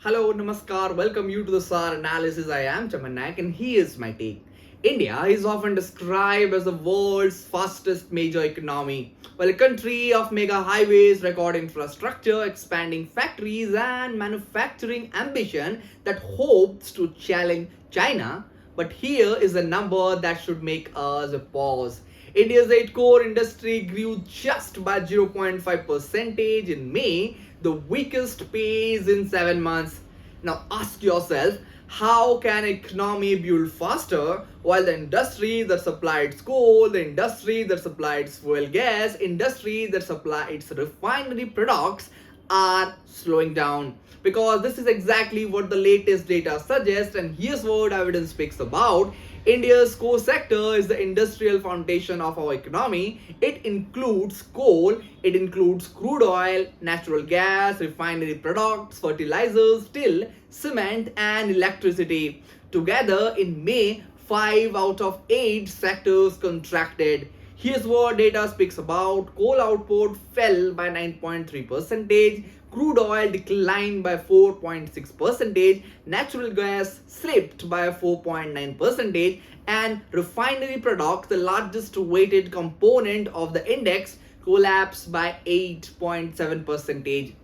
Hello, Namaskar, welcome you to the SAAR Analysis. I am Chaman Nayak and here's my take. India is often described as the world's fastest major economy. Well, a country of mega highways, record infrastructure, expanding factories, and manufacturing ambition that hopes to challenge China. But here is a number that should make us pause. India's 8 core industry grew just by 0.5% in May, the weakest pace in 7 months. Now ask yourself, how can an economy build faster while the industry that supplied coal, the industry that supplied fuel gas, industry that supplies refinery products are slowing down? Because this is exactly what the latest data suggests, and here's what evidence speaks about. India's core sector is the industrial foundation of our economy. It includes coal, it includes crude oil, natural gas, refinery products, fertilizers, steel, cement, and electricity. Together, in May, 5 out of 8 sectors contracted. Here's what data speaks about. Coal output fell by 9.3%, crude oil declined by 4.6%, natural gas slipped by 4.9%, and refinery products, the largest weighted component of the index, collapsed by 8.7%.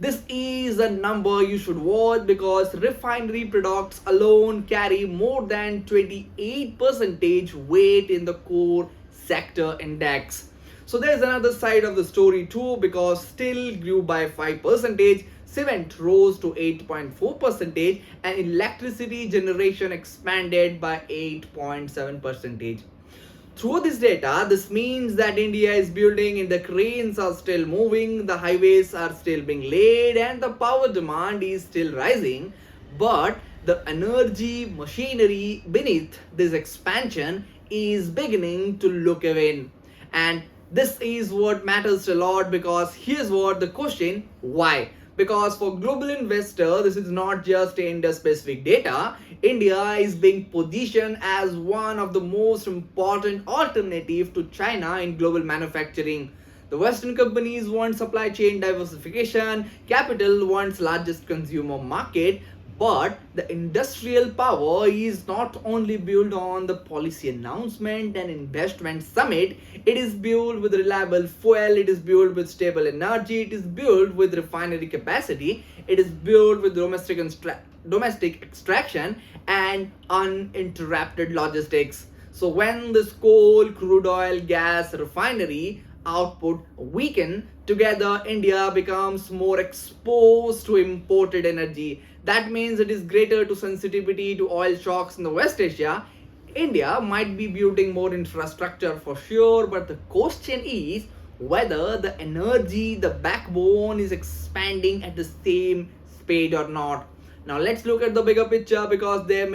This is a number you should watch because refinery products alone carry more than 28% weight in the core sector index. So there's another side of the story too, because steel grew by 5%, cement rose to 8.4%, and electricity generation expanded by 8.7%. Through this data, this means that India is building and the cranes are still moving, the highways are still being laid, and the power demand is still rising. But the energy machinery beneath this expansion is beginning to look even. And this is what matters a lot, because here's what the question: why? Because for global investor, this is not just India specific data. India is being positioned as one of the most important alternatives to China in global manufacturing. The Western companies want supply chain diversification, capital wants largest consumer market, but the industrial power is not only built on the policy announcement and investment summit, it is built with reliable fuel, it is built with stable energy, it is built with refinery capacity, it is built with domestic extraction and uninterrupted logistics. So when this coal, crude oil, gas, refinery output weaken together, India becomes more exposed to imported energy. That means it is greater to sensitivity to oil shocks in the West Asia. India might be building more infrastructure for sure, but the question is whether the energy, the backbone is expanding at the same speed or not. Now let's look at the bigger picture, because it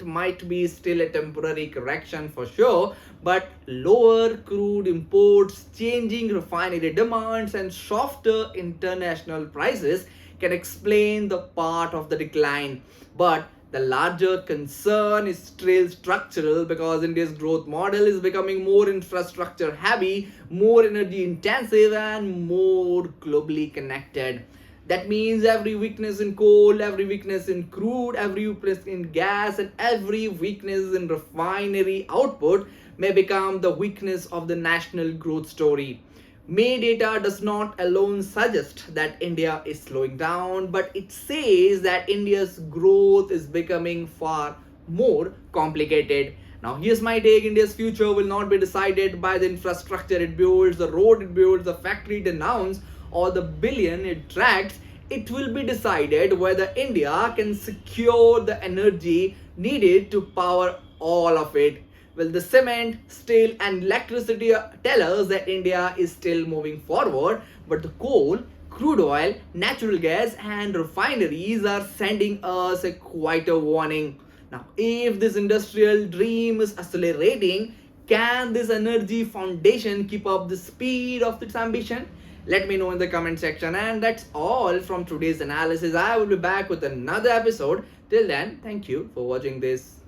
might be still a temporary correction for sure, but lower crude imports, changing refinery demands, and softer international prices can explain the part of the decline. But the larger concern is still structural, because India's growth model is becoming more infrastructure heavy, more energy intensive, and more globally connected. That means every weakness in coal, every weakness in crude, every weakness in gas, and every weakness in refinery output may become the weakness of the national growth story. May data does not alone suggest that India is slowing down, but it says that India's growth is becoming far more complicated. Now, here's my take. India's future will not be decided by the infrastructure it builds, the road it builds, the factory it announced, or the billion it tracks. It will be decided whether India can secure the energy needed to power all of it. Well, the cement, steel, and electricity tell us that India is still moving forward, but the coal, crude oil, natural gas, and refineries are sending us a quieter warning. Now, if this industrial dream is accelerating, can this energy foundation keep up the speed of its ambition? Let me know in the comment section. And that's all from today's analysis. I will be back with another episode. Till then, thank you for watching this.